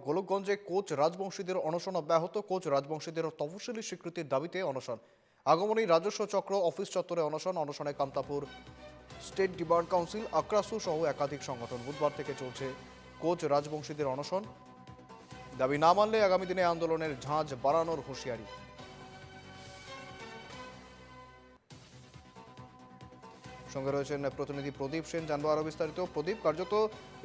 গোলকগঞ্জে coach রাজবংশীদের অনশন অব্যাহত। Coach রাজবংশীদের তফসিলি স্বীকৃতির দাবিতে অনশন। আগমনী রাজস্ব চক্র অফিস চত্বরে অনশনে কামতাপুর স্টেট ডিমান্ড কাউন্সিল, আক্রাসু সহ একাধিক সংগঠন। বুধবার থেকে চলছে কোচ রাজবংশীদের অনশন। দাবি না মানলে আগামী দিনে আন্দোলনের ঝাঁজ বাড়ানোর হুঁশিয়ারি। সঙ্গে রয়েছেন প্রতিনিধি প্রদীপ সেন, জানবো আরো বিস্তারিত। প্রদীপ, কার্যত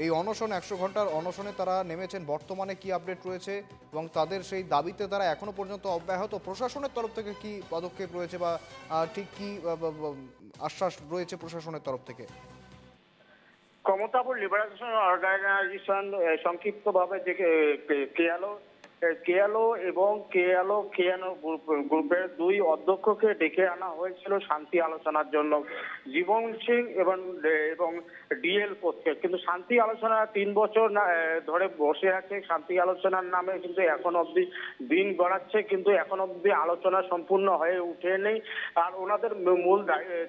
এই অনশন 100 ঘন্টার অনশনে তারা নেমেছেন, বর্তমানে কি আপডেট রয়েছে এবং তাদের সেই দাবিতে তারা এখনো পর্যন্ত অব্যাহত? প্রশাসনের তরফ থেকে কি পদক্ষেপ রয়েছে বা ঠিক কি আশ্বাস রয়েছে প্রশাসনের তরফ থেকে? কমতাপুর লিবারেশন অর্গানাইজেশন সংক্ষিপ্তভাবে যে কেয়ালো কেয়ালো এবং কেয়ানো গ্রুপের দুই অধ্যক্ষকে ডেকে আনা হয়েছিল শান্তি আলোচনার জন্য, জীবন সিং এবং ডিএল কোচকে। কিন্তু শান্তি আলোচনা 3 বছর ধরে বসে আছে শান্তি আলোচনার নামে, কিন্তু এখন অবধি দিন গড়াচ্ছে, কিন্তু এখন অবধি আলোচনা সম্পূর্ণ হয়ে উঠেনি। আর ওনাদের মূল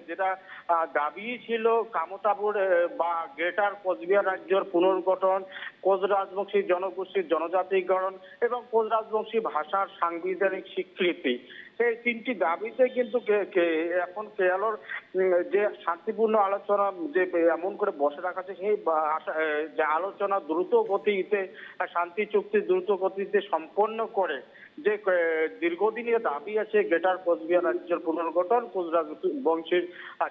যেটা দাবি ছিল কামতাপুর বা গ্রেটার কোচবিহার রাজ্যের পুনর্গঠন, কোচ রাজবংশী জনগোষ্ঠীর জনজাতিকরণ এবং কোচ রাজবংশী ভাষার সাংবিধানিক স্বীকৃতি। এই 3টি দাবিতে কিন্তু এখন কেয়ালোর যে শান্তিপূর্ণ আলোচনা যে এমন করে বসে রাখা আছে, সেই যে আলোচনা দ্রুত গতিতে শান্তি চুক্তি দ্রুত গতিতে সম্পন্ন করে যে দীর্ঘদিনের দাবি আছে গ্রেটার কোচবিহার রাজ্যের পুনর্গঠন, কোচ রাজবংশীর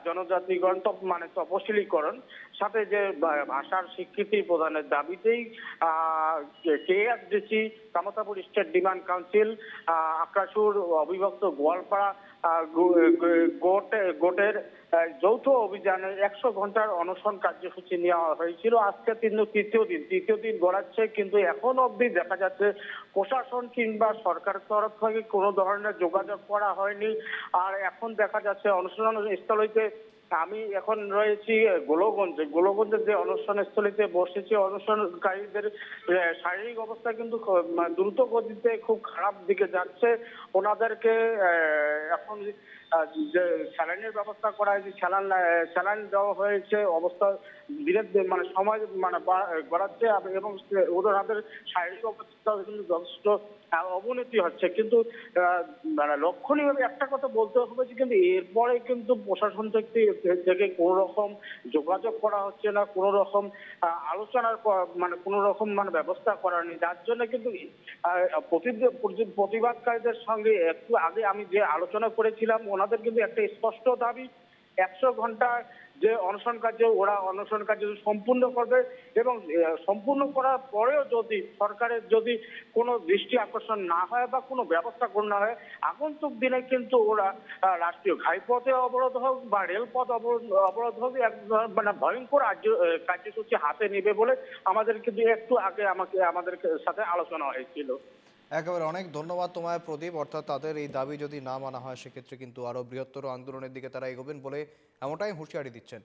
জনজাতিকরণ মানে তপশিলীকরণ, সাথে যে ভাষার স্বীকৃতি প্রদানের দাবিতেই KSDC, Kamtapur state demand council, আক্রাসুর অবিভক্ত গোয়ালপাড়া গোটের যৌথ অভিযানে 100 ঘন্টার অনশন কার্যসূচি নেওয়া হয়েছিল। আজকে তৃতীয় দিন গড়াচ্ছে, কিন্তু এখন অবধি দেখা যাচ্ছে প্রশাসন কিংবা সরকারের তরফ থেকে কোনো ধরনের যোগাযোগ করা হয়নি। আর এখন দেখা যাচ্ছে অনশন স্থলীতে আমি এখন রয়েছি গোলকগঞ্জের যে অনশন স্থলীতে বসেছি, অনশনকারীদের শারীরিক অবস্থা কিন্তু দ্রুত গতিতে খুব খারাপ দিকে যাচ্ছে। ওনাদেরকে এখন যে স্যালাইনের ব্যবস্থা করা হয়েছে, স্যালাইন দেওয়া হয়েছে, অবস্থা দিনের মানে সময় মানে গড়াচ্ছে এবং ওনাদের শারীরিক অবস্থা কিন্তু যথেষ্ট অবনতি হচ্ছে। কিন্তু মানে লক্ষণীয়ভাবে একটা কথা বলতে হবে যে কিন্তু এরপরে কিন্তু প্রশাসন থেকে কোনো রকম যোগাযোগ করা হচ্ছে না, কোনো রকম আলোচনার মানে কোনো রকম মানে ব্যবস্থা করা নেই, যার জন্য কিন্তু প্রতিবাদকারীদের সঙ্গে একটু আগে আমি যে আলোচনা করেছিলাম, ওনাদের কিন্তু একটা স্পষ্ট দাবি 100 ঘন্টা যে অনশন কার্য সম্পূর্ণ করবে এবং সম্পূর্ণ করার পরেও যদি সরকারের যদি কোনো দৃষ্টি আকর্ষণ না হয় বা কোনো ব্যবস্থা না হয়, আগন্তুক দিনে কিন্তু ওরা রাষ্ট্রীয় ঘাইপথে অবরোধ হোক বা রেলপথ অবরোধ হোক, এক মানে ভয়ঙ্কর কার্যসূচি হাতে নেবে বলে আমাদের কিন্তু একটু আগে আমাদের সাথে আলোচনা হয়েছিল। একেবারে অনেক ধন্যবাদ তোমায় প্রদীপ। অর্থাৎ তাদের এই দাবি যদি না মানা হয় সেক্ষেত্রে কিন্তু আরো বৃহত্তর আন্দোলনের দিকে তারা এগোবেন বলে এমনটাই হুঁশিয়ারি দিচ্ছেন।